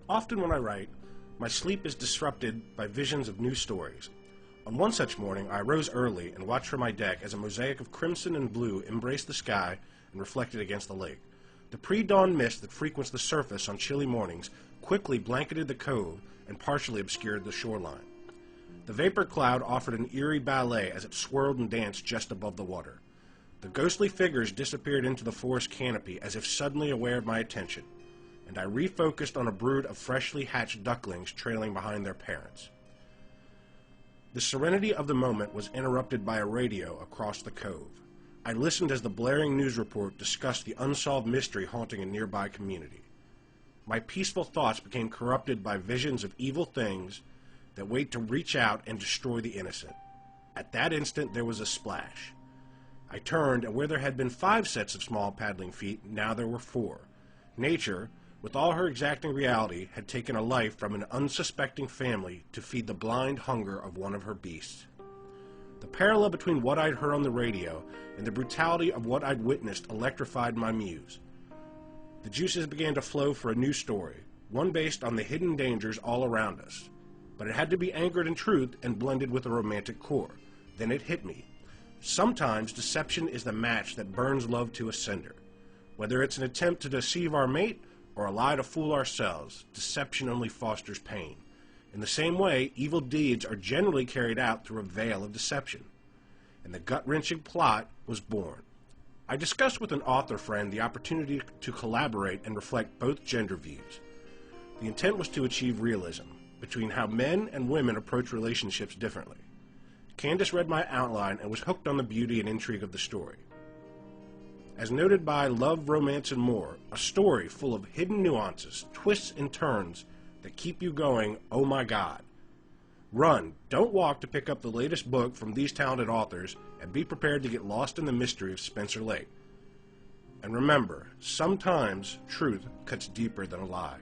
Often when I write, my sleep is disrupted by visions of new stories. On one such morning, I arose early and watched from my deck as a mosaic of crimson and blue embraced the sky and reflected against the lake. The pre-dawn mist that frequents the surface on chilly mornings quickly blanketed the cove and partially obscured the shoreline. The vapor cloud offered an eerie ballet as it swirled and danced just above the water. The ghostly figures disappeared into the forest canopy as if suddenly aware of my attention, and I refocused on a brood of freshly hatched ducklings trailing behind their parents. The serenity of the moment was interrupted by a radio across the cove. I listened as the blaring news report discussed the unsolved mystery haunting a nearby community. My peaceful thoughts became corrupted by visions of evil things that wait to reach out and destroy the innocent. At that instant, there was a splash. I turned, and where there had been 5 sets of small paddling feet, now there were 4. Nature, with all her exacting reality, had taken a life from an unsuspecting family to feed the blind hunger of one of her beasts. The parallel between what I'd heard on the radio and the brutality of what I'd witnessed electrified my muse. The juices began to flow for a new story, one based on the hidden dangers all around us. But it had to be anchored in truth and blended with a romantic core. Then it hit me. Sometimes deception is the match that burns love to a cinder. Whether it's an attempt to deceive our mate or a lie to fool ourselves, deception only fosters pain. In the same way, evil deeds are generally carried out through a veil of deception. And the gut-wrenching plot was born. I discussed with an author friend the opportunity to collaborate and reflect both gender views. The intent was to achieve realism between how men and women approach relationships differently. Candace read my outline and was hooked on the beauty and intrigue of the story. As noted by Love, Romance, and More, a story full of hidden nuances, twists, and turns that keep you going, oh my God. Run, don't walk to pick up the latest book from these talented authors, and be prepared to get lost in the mystery of Spencer Lake. And remember, sometimes truth cuts deeper than a lie.